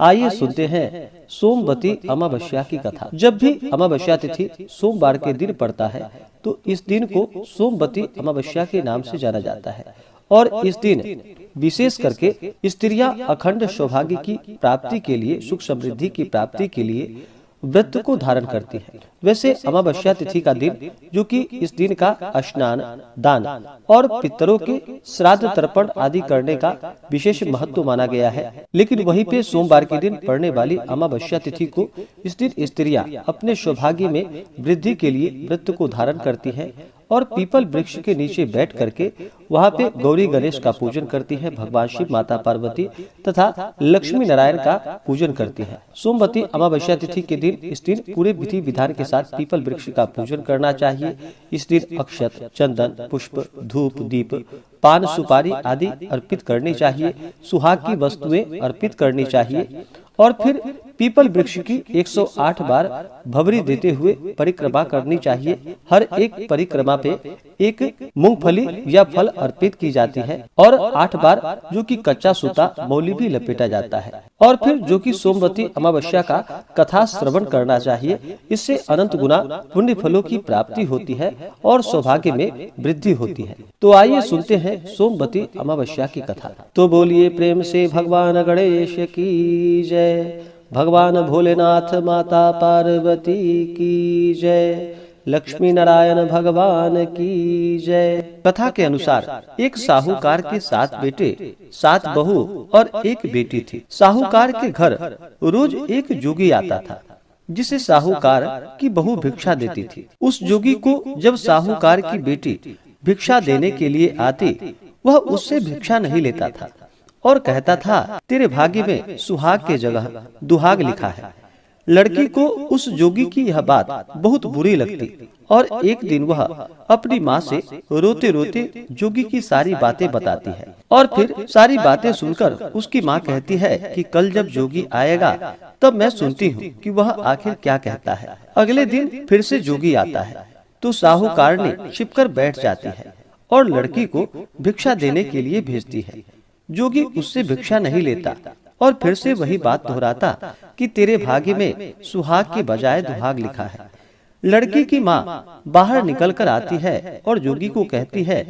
आइए सुनते हैं सोमवती अमावस्या की कथा। जब भी अमावस्या तिथि सोमवार के दिन पड़ता है तो इस दिन को सोमवती अमावस्या के नाम से जाना जाता है और इस दिन विशेष करके स्त्रियां अखंड सौभाग्य की प्राप्ति के लिए, सुख समृद्धि की प्राप्ति के लिए व्रत को धारण करती है। वैसे अमावस्या तिथि का दिन, जो कि इस दिन का स्नान, दान और पितरों के श्राद्ध तर्पण आदि करने का विशेष महत्व माना गया है, लेकिन वहीं पे सोमवार के दिन पड़ने वाली अमावस्या तिथि को इस दिन स्त्रियां अपने सौभाग्य में वृद्धि के लिए व्रत को धारण करती हैं और पीपल वृक्ष के नीचे बैठ करके वहाँ पे गौरी गणेश का पूजन करती है, भगवान शिव, माता पार्वती तथा लक्ष्मी नारायण का पूजन करती है। सोमवती अमावस्या तिथि के दिन इस दिन पूरे विधि विधान के साथ पीपल वृक्ष का पूजन करना चाहिए। इस दिन अक्षत, चंदन, पुष्प, धूप, दीप, पान, सुपारी आदि अर्पित करनी चाहिए। सुहाग की वस्तुएं अर्पित करनी चाहिए और फिर पीपल वृक्ष की 108 बार भवरी देते हुए परिक्रमा करनी चाहिए। हर एक परिक्रमा पे एक मूंगफली या फल अर्पित की जाती है और 8 बार जो कि कच्चा सूता मौली भी लपेटा जाता है। और फिर जो कि सोमवती अमावस्या का कथा श्रवण करना चाहिए। इससे अनंत गुना पुण्य फलों की प्राप्ति होती है और सौभाग्य में वृद्धि होती है। तो आइए सुनते हैं सोमवती अमावस्या की कथा। तो बोलिए प्रेम से भगवान गणेश की जय, भगवान भोलेनाथ, माता पार्वती की जय, लक्ष्मी नारायण भगवान की जय। कथा के अनुसार एक साहूकार के 7 बेटे, 7 बहू और एक बेटी थी। साहूकार के घर रोज एक जोगी आता था जिसे साहूकार की बहू भिक्षा देती थी। उस जोगी को जब साहूकार की बेटी भिक्षा देने के लिए आती, वह उससे भिक्षा नहीं लेता था और कहता था, तेरे भाग्य में सुहाग के जगह दुहाग लिखा है। लड़की को उस जोगी की यह बात बहुत बुरी लगती और एक दिन वह अपनी माँ से रोते रोते जोगी की सारी बातें बताती है और फिर सारी बातें सुनकर उसकी माँ कहती है कि कल जब जोगी आएगा तब मैं सुनती हूँ कि वह आखिर क्या कहता है। अगले दिन फिर से जोगी आता है तो साहूकारनी छिपकर बैठ जाती है और लड़की को भिक्षा देने के लिए भेजती है। जोगी उससे भिक्षा नहीं लेता और फिर से वही बात दोहराता कि तेरे भाग्य में सुहाग के बजाय दुहाग लिखा है। लड़की की माँ बाहर निकलकर आती है और जोगी को कहती है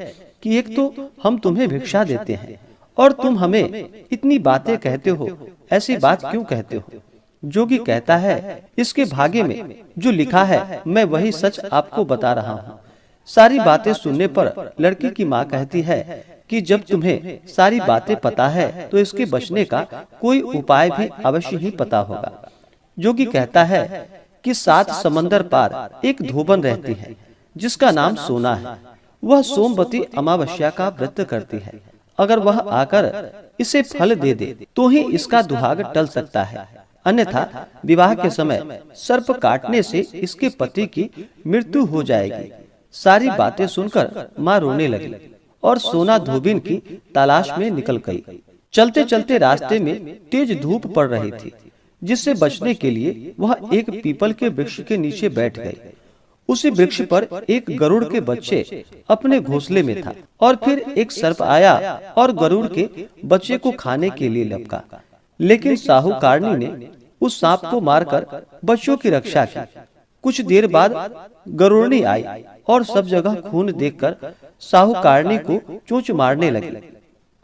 कि एक तो हम तुम्हें भिक्षा देते हैं और तुम हमें इतनी बातें कहते हो, ऐसी बात क्यों कहते हो? जोगी कहता है, इसके भाग्य में जो लिखा है मैं वही सच आपको बता रहा हूँ। सारी बातें सुनने पर लड़की की माँ कहती है कि जब तुम्हें सारी बातें पता है तो इसके बचने का कोई उपाय भी अवश्य ही पता होगा। जोगी कहता है कि 7 समंदर पार एक धोबन रहती है जिसका नाम सोना है। वह सोमवती अमावस्या का व्रत करती है। अगर वह आकर इसे फल दे दे तो ही इसका दुहाग टल सकता है, अन्यथा विवाह के समय सर्प काटने से इसके पति की मृत्यु हो जाएगी। सारी बातें सुनकर माँ रोने लगी और सोना धोबिन की तलाश में निकल गई। चलते चलते रास्ते में तेज धूप पड़ रही थी, जिससे बचने के लिए वह एक पीपल के वृक्ष के नीचे बैठ गई। उसी वृक्ष पर एक गरुड़ के बच्चे अपने घोंसले में था और फिर एक सर्प आया और गरुड़ के बच्चे को खाने के लिए लपका, लेकिन साहूकारनी ने उस सांप को मारकर बच्चों की रक्षा की। कुछ देर बाद गरुड़नी आई और सब जगह खून देखकर साहूकारनी को चोंच मारने लगी।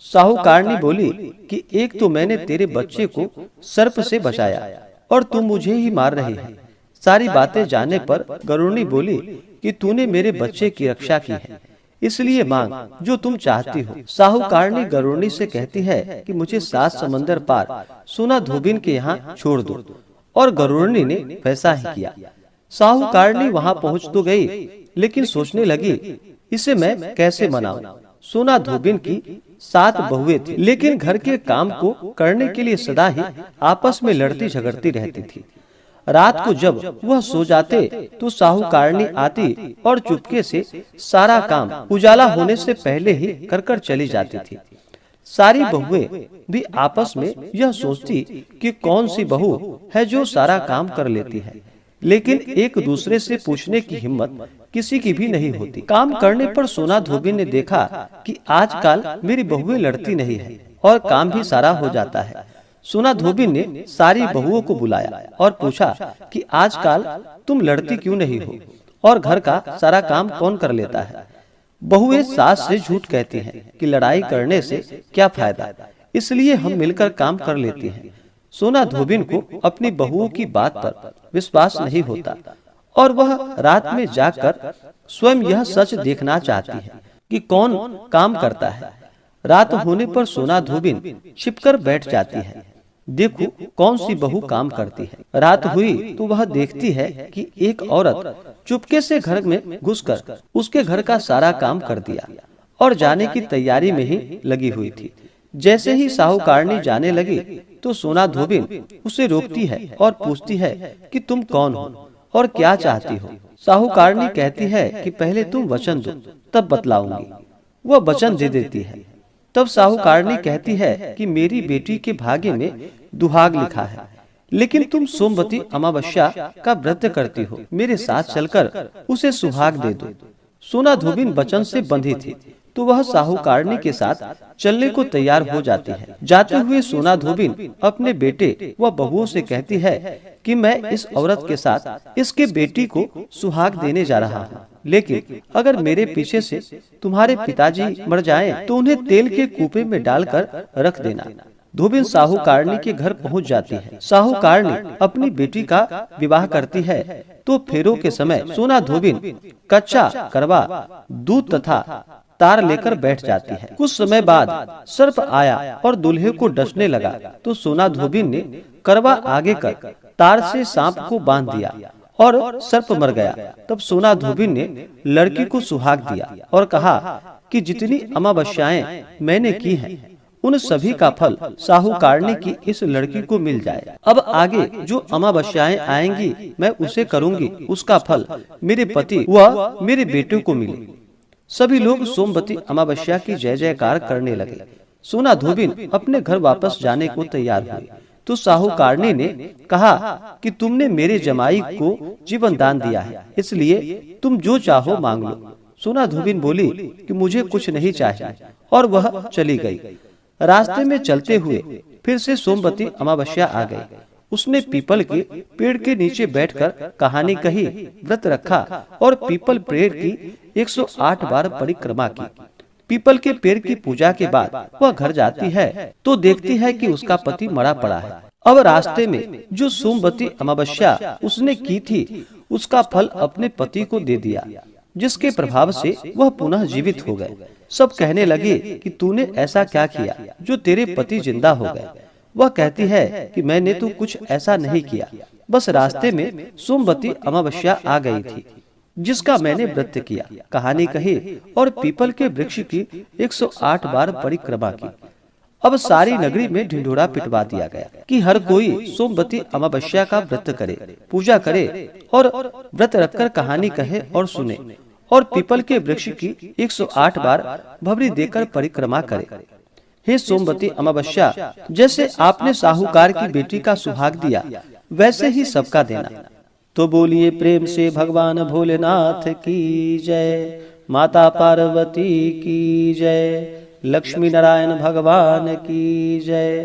साहूकारनी बोली कि एक तो मैंने तेरे बच्चे को सर्प से बचाया और तू मुझे ही मार रही है। सारी बातें जानने पर गरुड़नी बोली कि तूने मेरे बच्चे की रक्षा की है, इसलिए मांग जो तुम चाहती हो। साहूकारनी गरुड़नी से कहती है कि मुझे 7 समंदर पार सोना धोबिन के यहाँ छोड़ दो, और गरुड़नी ने वैसा ही किया। साहूकारनी वहाँ पहुँच तो गई, लेकिन सोचने लगी इसे मैं कैसे मनाऊं। सोना धोबिन की 7 बहुएं थी, लेकिन घर के काम को करने के लिए सदा ही आपस में लड़ती झगड़ती रहती थी। रात को जब वह सो जाते तो साहूकारनी आती और चुपके से सारा काम उजाला होने से पहले ही कर कर चली जाती थी। सारी बहुएं भी आपस में यह सोचती कि कौन सी बहू है जो सारा काम कर लेती है, लेकिन एक दूसरे से पूछने की हिम्मत किसी की भी नहीं होती। काम करने पर सोना धोबिन ने देखा कि आजकल मेरी बहुएं लड़ती नहीं है और काम भी सारा हो जाता है। सोना धोबी ने सारी बहुओं को बुलाया और पूछा कि आजकल तुम लड़ती क्यों नहीं हो और घर का सारा काम कौन कर लेता है। बहुएं सास से झूठ कहती हैं कि लड़ाई करने से क्या फायदा, इसलिए हम मिलकर काम कर लेती हैं। सोना धोबिन को अपनी बहुओं की बात पर विश्वास नहीं होता और वह रात में जागकर स्वयं यह सच देखना चाहती है कि कौन काम करता है। रात होने पर सोना धोबिन छिपकर बैठ जाती है, देखो कौन सी बहू काम करती है। रात हुई तो वह देखती है कि एक औरत चुपके से घर में घुसकर उसके घर का सारा काम कर दिया और जाने की तैयारी में ही लगी हुई थी। जैसे ही साहूकारनी जाने लगी तो सोना धोबिन उसे रोकती है और पूछती है कि तुम कौन हो और क्या चाहती हो। साहूकारनी कहती है कि पहले तुम वचन दो तब बतलाऊंगी। वह वचन दे देती है। तब साहूकारनी कहती है कि मेरी बेटी के भाग्य में दुहाग लिखा है, लेकिन तुम सोमवती अमावस्या का व्रत करती हो, मेरे साथ चलकर उसे सुहाग दे दो। सोना धोबिन वचन से बंधी थी तो वह साहूकारनी के साथ चलने को तैयार हो जाती है। जाते हुए सोना धोबिन अपने बेटे व बहुओं से कहती है कि मैं इस औरत के साथ इसके बेटी को सुहाग देने जा रहा हूँ, लेकिन अगर मेरे पीछे से तुम्हारे पिताजी मर जाएं तो उन्हें तेल के कूपे में डालकर रख देना। धोबिन साहूकारनी के घर पहुंच जाती है। साहूकारनी अपनी बेटी का विवाह करती है तो फेरों के समय सोना धोबिन कच्चा करवा, दूध तथा तार लेकर बैठ जाती है। कुछ समय बाद सर्प आया और दूल्हे को डसने लगा तो सोना धोबिन ने करवा आगे कर तार से सांप को बांध दिया और सर्प मर गया। तब सोना धोबिन ने लड़की को सुहाग दिया और कहा कि जितनी अमावस्याएं मैंने की हैं, उन सभी का फल साहूकारनी की इस लड़की को मिल जाए। अब आगे जो अमावस्याएं आएंगी मैं उसे करूंगी, उसका फल मेरे पति व मेरे बेटे को मिले। सभी लोग सोमवती अमावस्या की जय जयकार करने लगे। सोना धोबिन अपने घर वापस जाने को तैयार हुई तो साहूकारनी ने कहा कि तुमने मेरे जमाई को जीवन दान दिया है, इसलिए तुम जो चाहो मांग लो। सोना धोबिन बोली कि मुझे कुछ नहीं चाहिए और वह चली गई। रास्ते में चलते हुए फिर से सोमवती अमावस्या आ गई। उसने पीपल के पेड़ के नीचे बैठकर कहानी कही, व्रत रखा और पीपल पेड़ की 108 बार परिक्रमा की। पीपल के पेड़ की पूजा के बाद वह घर जाती है तो देखती है कि उसका पति मरा पड़ा है। अब रास्ते में जो सोमवती अमावस्या उसने की थी उसका फल अपने पति को दे दिया, जिसके प्रभाव से वह पुनः जीवित हो गए। सब कहने लगे कि तूने ऐसा क्या किया जो तेरे पति जिंदा हो गए। वह कहती है कि मैंने तो कुछ ऐसा नहीं किया, बस रास्ते में सोमवती अमावस्या आ गई थी जिसका मैंने व्रत किया। कहानी कही और पीपल के वृक्ष की 108 बार परिक्रमा की। अब सारी नगरी में ढिंढोरा पिटवा दिया गया कि हर कोई सोमवती अमावस्या का व्रत करे, पूजा करे और व्रत रखकर कहानी कहे और सुने और पीपल के वृक्ष की 108 बार भवरी देकर परिक्रमा करे। हे सोमवती अमावस्या, जैसे आपने साहूकार की बेटी का सुहाग दिया वैसे ही सबका देना। तो बोलिए प्रेम से भगवान भोलेनाथ की जय, माता पार्वती की जय, लक्ष्मी नारायण भगवान की जय।